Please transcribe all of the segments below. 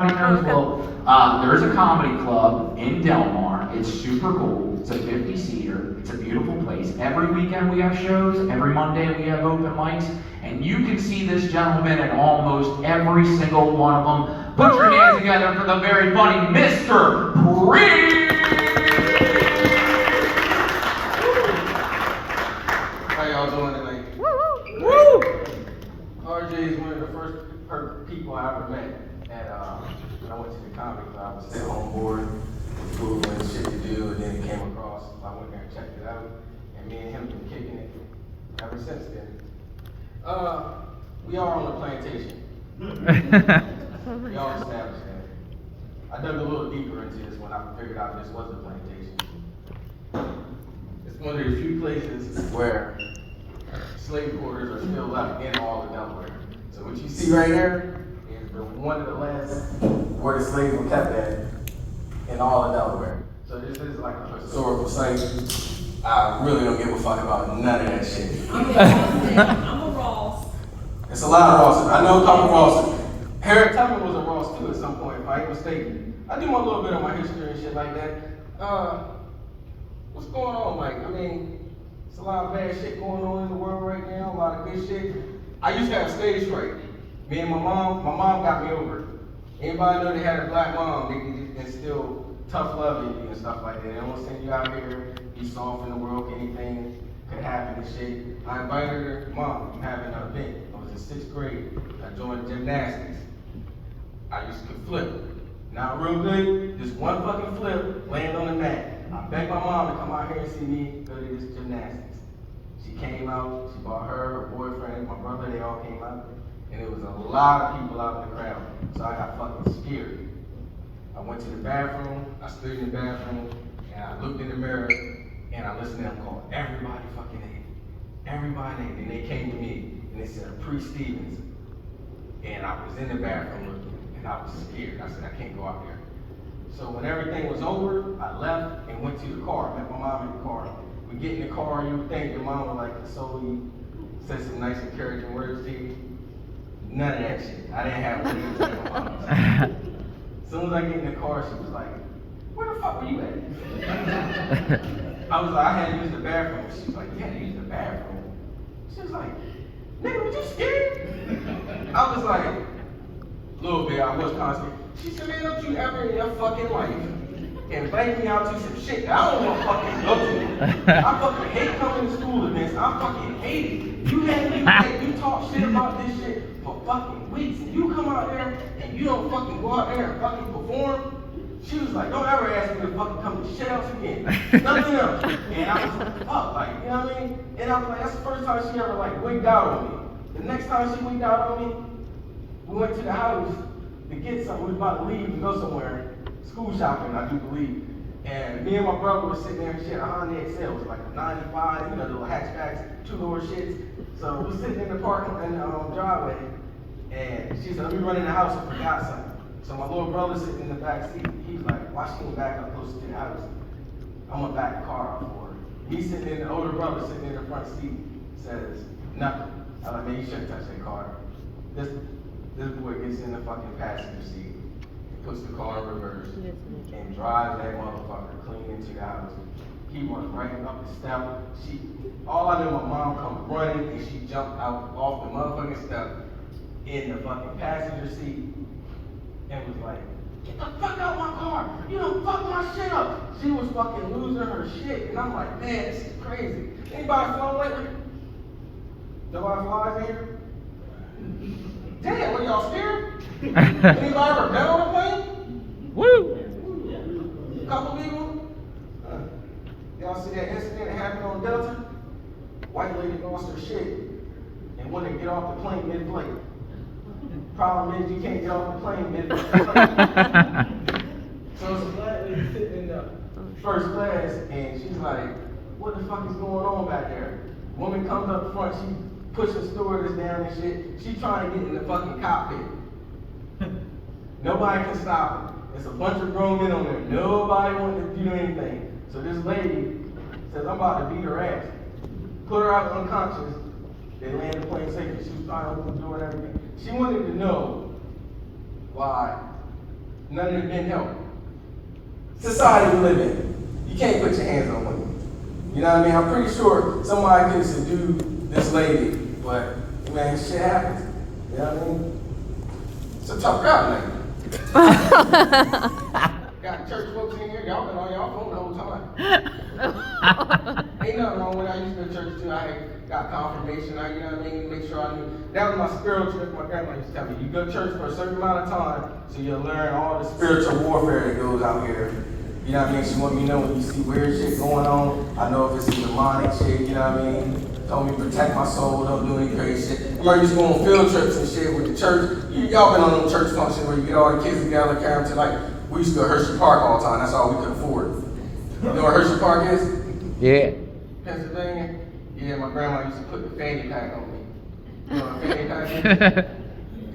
knows, well, there's a comedy club in Delmar. It's super cool. It's a 50-seater. It's a beautiful place. Every weekend we have shows. Every Monday we have open mics. And you can see this gentleman at almost every single one of them. Put your hands together for the very funny Mr. Priest! How y'all doing tonight? Woo! RJ is one of the first people I ever met at when I went to the comedy club. I was sitting on board with food and shit to do, and then it came across. I went there and checked it out, and me and him been kicking it ever since then. We are on a plantation. We all established that. I dug a little deeper into this when I figured out this was a plantation. It's one of the few places where slave quarters are still left in all of Delaware. So what you see right there is one of the last where the slaves were kept at in all of Delaware. So this is like a historical site. I really don't give a fuck about none of that shit. I'm a Ross. It's a lot of Rosses. I know a couple Rosses. Harriet Tubman was a Ross too at some point, if I ain't mistaken. I do a little bit of my history and shit like that. What's going on, Mike? I mean, it's a lot of bad shit going on in the world right now, a lot of good shit. I used to have stage fright. Me and my mom got me over it. Anybody know they had a black mom, they can instill tough love in you and stuff like that. They don't want to send you out here, be soft in the world, anything could happen and shit. I invited her, Mom, I'm having an event. I was in 6th grade. I joined gymnastics. I used to flip. Not real good, just one fucking flip, land on the mat. I begged my mom to come out here and see me go to this gymnastics. She came out, she brought her boyfriend, my brother, they all came out. And there was a lot of people out in the crowd. So I got fucking scared. I went to the bathroom, I stood in the bathroom, and I looked in the mirror, and I listened to them call everybody fucking name. Everybody name. And they came to me, and they said, Priest Stevens. And I was in the bathroom looking, and I was scared. I said, I can't go out there. So when everything was over, I left and went to the car. Met my mom in the car. We get in the car, you would think your mom would like console you, say some nice encouraging words to you. None of that shit. I didn't have one of those my mom. As soon as I get in the car, she was like, where the fuck were you at? I was like, I had to use the bathroom. She was like, you had to use the bathroom? She was like, nigga, was you scared? I was like, a little bit, I was constantly. She said, man, don't you ever in your fucking life invite me out to some shit that I don't want to fucking go to. I fucking hate coming to school events. I fucking hate it. You talk shit about this shit for fucking weeks, and you come out there and you don't fucking go out there and fucking perform. She was like, don't ever ask me to fucking come to shit else again. Nothing else. And I was like, fuck, like, you know what I mean? And I was like, that's the first time she ever like winked out on me. The next time she winked out on me, we went to the house to get something. We was about to leave and go somewhere. School shopping, I do believe. And me and my brother were sitting there and shit. A Honda XL was like a 95, you know, the little hatchbacks, 2-door shits. So we're sitting in the parking in the driveway, and she said, let me run in the house, I forgot something. So my little brother sitting in the back seat, he's like, why she didn't back up closer to the house? I'm gonna back the car up for her. He's sitting in the older brother sitting in the front seat, says, nothing. I'm like, man, you shouldn't touch that car. This boy gets in the fucking passenger seat, puts the car in reverse, and drives that motherfucker clean into the house. He runs right up the step. All I know, my mom come running, and she jumped out off the motherfucking step in the fucking passenger seat, and was like, get the fuck out of my car! You don't fuck my shit up! She was fucking losing her shit, and I'm like, man, this is crazy. Anybody flown lately? Nobody flies in here? Damn, what, y'all scared? Anybody ever been on a plane? Woo! Couple people? Y'all see that incident that happened on Delta? White lady lost her shit and wanted to get off the plane mid-flight. Problem is, you can't get off the plane mid-flight. So it's a black lady sitting in the first class, and she's like, what the fuck is going on back there? Woman comes up front, she pushing stewardess down and shit. She trying to get in the fucking cockpit. Nobody can stop her. It's a bunch of grown men on there. Nobody wants to do anything. So this lady says, I'm about to beat her ass. Put her out unconscious. They land the plane safely. She was trying to open the door and everything. She wanted to know why None of it didn't help. Society we live in. You can't put your hands on women. You know what I mean? I'm pretty sure somebody could subdue this lady, but man, shit happens. You know what I mean? It's a tough crowd, man. Got church folks in here, y'all been on y'all phone the whole time. Ain't nothing wrong with it. I used to go to church too. I got confirmation, you know what I mean? Make sure I knew. That was my spiritual trick. My grandma used to tell me, you go to church for a certain amount of time, so you'll learn all the spiritual warfare that goes out here. You know what I mean? She wanted me to know when you see weird shit going on. I know if it's demonic shit, you know what I mean? Told me protect my soul, don't do any crazy shit. I remember used to go on field trips and shit with the church. Y'all been on them church functions where you get all the kids together, carry them to like, we used to go to Hershey Park all the time. That's all we could afford. You know where Hershey Park is? Yeah. Pennsylvania? Yeah, my grandma used to put the fanny pack on me. You know what a fanny pack is?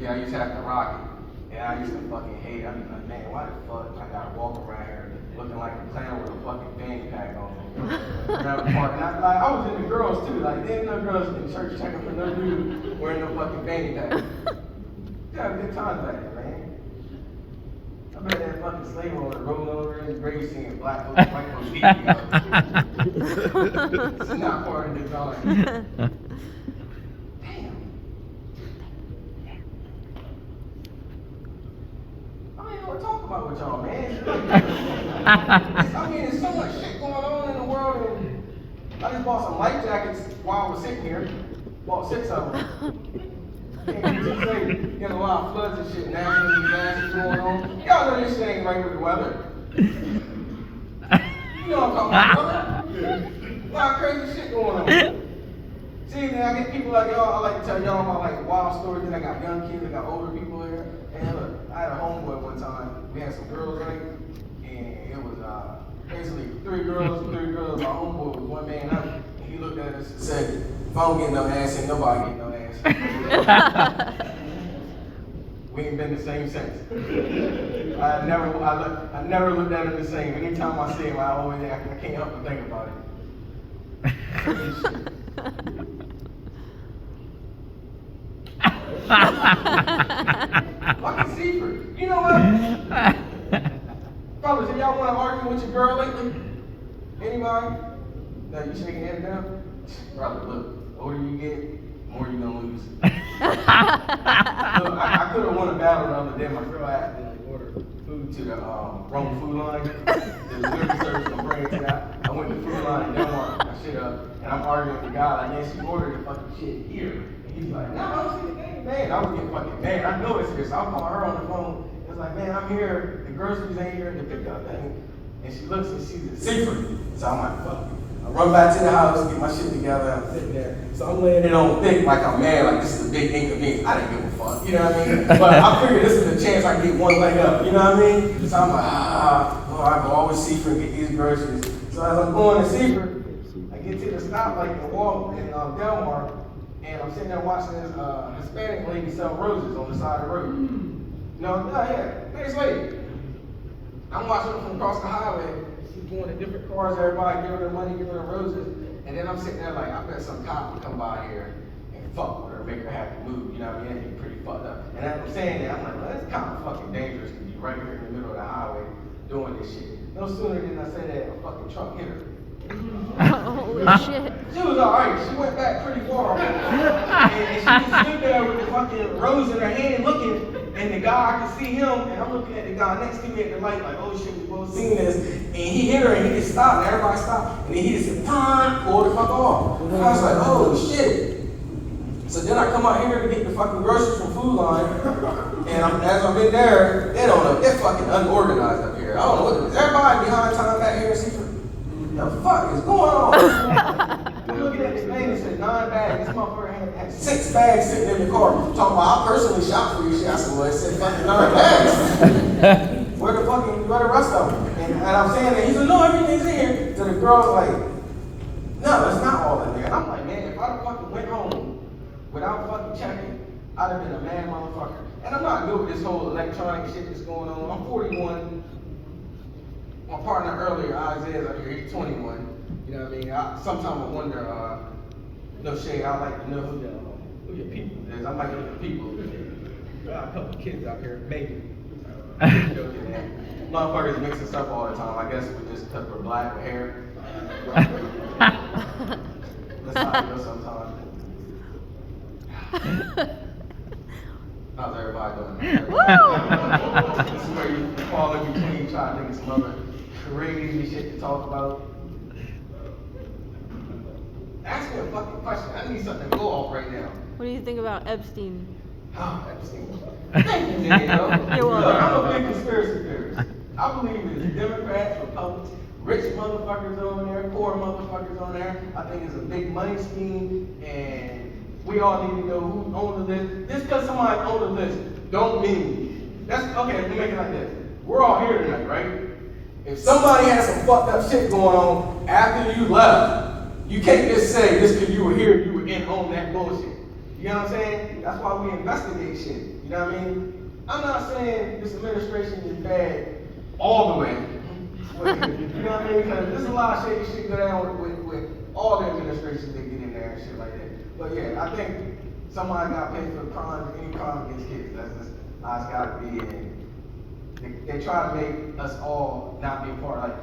Yeah, I used to have to rock it. And I used to fucking hate it. I'd be like, man, why the fuck I gotta walk around here looking like a clown with a fucking fanny pack on me? Around the park. And I was in the girls too. Like, there ain't no girls in church checking for no dude wearing no fucking fanny pack. You have good times back there, man. I bet that fucking slave owner rolling over in his grave singing black folks, white folks eating together. This is not part of the design. Damn. I ain't gonna talk about with y'all, man. I mean, there's so much shit going on in the world, and I just bought some life jackets while I was sitting here. Bought 6 of them. Getting a lot of floods and shit, national disasters going on. Y'all know this shit ain't right with the weather. You know what I'm talking about, brother? A lot of crazy shit going on. See, then I get people like y'all, I like to tell y'all about like wild stories, then I got young kids, I got older people here. And look, I had a homeboy one time, we had some girls, right? And it was basically 3 girls. My homeboy was one man up, and he looked at us and said, if I don't get no ass, ain't nobody get no ass. We ain't been the same since. I never looked at him the same. Anytime I see him, I can't help but think about it. Fucking Seaford. You know what? Fellas, if y'all want to argue with your girl lately, anybody? No, you shaking your head down? Brother, look, the older you get, the more you gonna lose. Look, I could have won a battle the other day. My girl asked me to order food to the wrong food line. The delivery service gonna bring it to that. I went to the food line and they want my shit up, and I'm arguing with the guy like, man, she ordered the fucking shit here. And he's like, no, I don't see the game, man. I was getting fucking mad. I know it's here, so I call her on the phone. It's like, man, I'm here. The groceries ain't here. The pickup thing. And she looks and sees it Seaford. So I'm like, fuck. I run back to the house, get my shit together, I'm sitting there. So I'm laying it on thick like I'm mad, like this is a big inconvenience. I didn't give a fuck, you know what I mean? But I figured this is a chance I can get one leg up, you know what I mean? So I'm like, I go always Seaford and get these groceries. So as I'm going to Seaford, I get to the stoplight in Wall in Delmar, and I'm sitting there watching this Hispanic lady sell roses on the side of the road. Nice lady. I'm watching her from across the highway. She's going to different cars, everybody giving her money, giving her roses. And then I'm sitting there like, I bet some cop would come by here and fuck with her, make her have to move, you know what I mean? That'd be pretty fucked up. And as I'm saying that, I'm like, well, that's kind of fucking dangerous to be right here in the middle of the highway doing this shit. No sooner than I said that, a fucking truck hit her. Holy shit. She was alright, she went back pretty far. And she just stood there with the fucking rose in her hand looking. And the guy, I can see him, and I'm looking at the guy next to me at the light, like, oh shit, we both seen this. And he hit her, and he just stopped, and everybody stopped. And then he just said, pull the fuck off. And I was like, oh shit. So then I come out here to get the fucking groceries from Food Line, and as I'm in there, they don't know, they're fucking unorganized up here. I don't know what it is. Everybody behind time back here in Seaford. The fuck is going on? I'm looking at this thing that said 9 bags. This motherfucker had 6 bags sitting in the car. Talking about, I personally shot for you shit. I said, well, it said fucking 9 bags. Where the rest of them? And I'm saying that he said, no, everything's in here. So the girl's like, no, it's not all in there. And I'm like, man, if I fucking went home without fucking checking, I'd have been a mad motherfucker. And I'm not good with this whole electronic shit that's going on. I'm 41. My partner earlier, Isaiah's up here, he's 21. You know what I mean? Sometimes I wonder, no shade, I like to know who your people is. I like to know the people. Got a couple kids out here, maybe. looking at motherfuckers mixing stuff all the time. I guess we just because we're black with hair. That's how it goes sometimes. How's everybody doing? This is where you fall in between trying to think of some other crazy shit to talk about. Ask me a fucking question. I need something to go off right now. What do you think about Epstein? Oh, Epstein. Thank you, Danielle. You're welcome. Look, I'm a big conspiracy theorist. I believe it's Democrats, Republicans, rich motherfuckers on there, poor motherfuckers on there. I think it's a big money scheme, and we all need to know who owns the list. Just because somebody owns the list, don't mean that's okay. Let me make it like this. We're all here tonight, right? If somebody has some fucked up shit going on after you left, you can't just say just because you were here, you were in on that bullshit. You know what I'm saying? That's why we investigate shit. You know what I mean? I'm not saying this administration is bad all the way. You know what I mean? Because there's a lot of shady shit go down with all the administrations that get in there and shit like that. But yeah, I think somebody got to pay for any crime against kids. That's just how it's got to be. And they try to make us all not be a part of, like,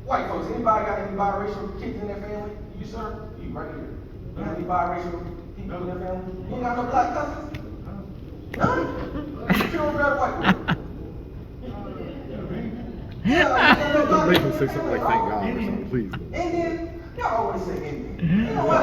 white folks. Anybody got any biracial kids in their family? You, sir? You right here. You got any biracial people in their family? You ain't got no black cousins? None? You sure red white people? Yeah, They can say something like thank God or something, please. Indian? Y'all always say Indian. You know what?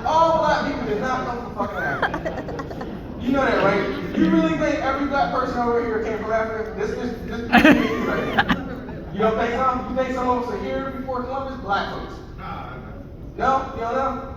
All black people did not come from fucking Africa. You know that, right? You really think every black person over here came from Africa? This right here. You don't think so? You think some of us are here before Columbus? Black folks. No? You don't know?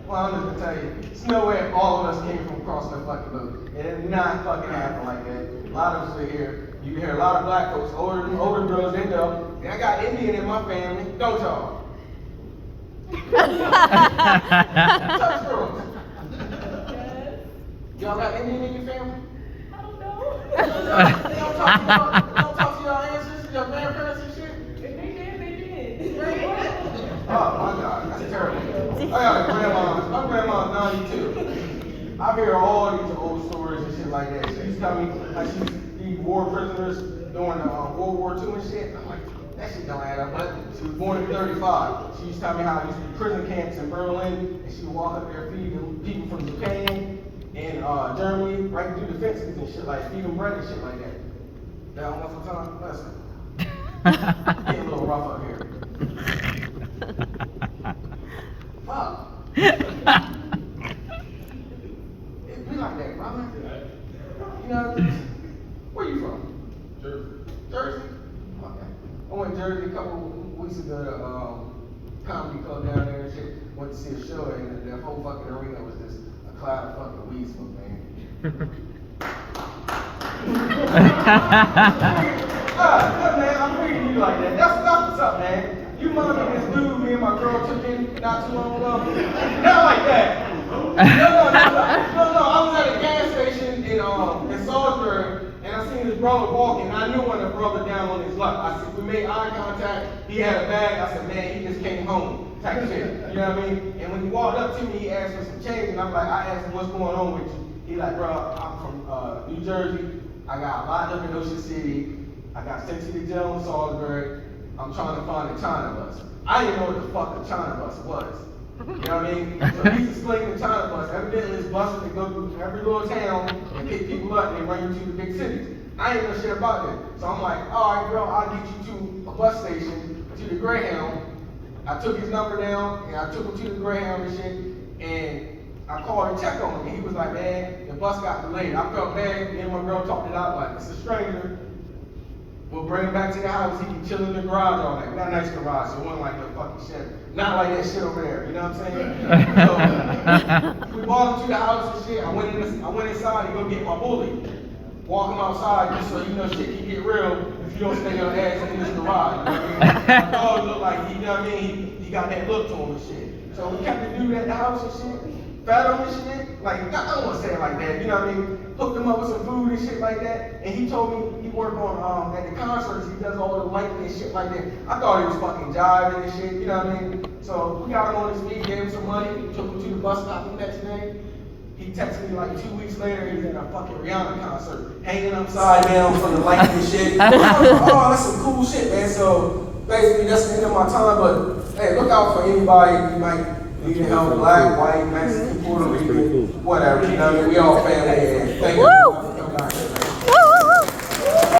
Well, I'm just gonna tell you, there's no way all of us came from across the fucking boat. It did not fucking happen like that. A lot of us are here. You hear a lot of black folks, older girls, they know. And I got Indian in my family, don't y'all? Touch girls. Y'all got Indian in your family? I don't know. They don't talk to y'all ancestors, your grandparents and shit? If they did, they did. Oh my God, that's terrible. I got a grandma, my grandma's 92. I hear all these old stories and shit like that. She used to tell me how she used to be war prisoners during World War II and shit. I'm like, that shit don't add up. But she was born in 35. She used to tell me how there used to be prison camps in Berlin, and she would walk up there feeding people from Japan and Germany, right through the fences and shit, like feed them bread and shit like that. Now, one more time, listen. Getting a little rough up here. Fuck. It be like that, brother. You know, where you from? Jersey. Jersey? Okay. I went to Jersey a couple weeks ago to comedy club down there and shit. Went to see a show and the whole fucking arena was just a cloud of fucking weed smoke, man. Look, man, I'm reading you like that. That's what's up, man. You remember this dude me and my girl took in not too long ago? Not like that. No. I was at a gas station in Salisbury, and I seen this brother walking. And I knew when the brother down on his luck. I said, we made eye contact. He had a bag. I said, man, he just came home. Type shit. You know what I mean? And when he walked up to me, he asked for some change, and I'm like, I asked him, what's going on with you? He like, bro, I'm from New Jersey. I got locked up in Ocean City. I got sent to the jail in Salisbury. I'm trying to find a China bus. I didn't know what the fuck a China bus was. You know what I mean? So he's explaining the China bus. Evidently, it's buses that go through every little town and pick people up and they bring you to the big cities. I ain't know shit about that. So I'm like, all right, bro, I'll get you to a bus station, to the Greyhound. I took his number down and I took him to the Greyhound and shit. And I called and checked on him. And he was like, man, the bus got delayed. I felt bad. Me and my girl talked it out like, it's a stranger. We'll bring him back to the house. He can chill in the garage all night. We got a nice garage, so it wasn't like the fucking shit. Not like that shit over there. You know what I'm saying? So we brought him to the house and shit. I went inside to go get my bully. Walk him outside just so you know shit can get real if you don't stay your ass in this garage. You know what I mean? My dog looked like you know what I mean. He got that look to him and shit. So we kept the dude at the house and shit. Fed him and shit. Like I don't want to say it like that. You know what I mean? Hooked him up with some food and shit like that. And he told me he worked on at the concerts. He does all the lighting and shit like that. I thought he was fucking jiving and shit. You know what I mean? So we got him on his feet, gave him some money, took him to the bus stop the next day. He texted me like 2 weeks later, he's at a fucking Rihanna concert, hanging upside down from the light and shit. I was like, oh, that's some cool shit, man. So basically, that's the end of my time. But hey, look out for anybody you might need help, black, white, Mexican, Puerto Rican, whatever. You know what I mean? We all family. And thank you for coming out.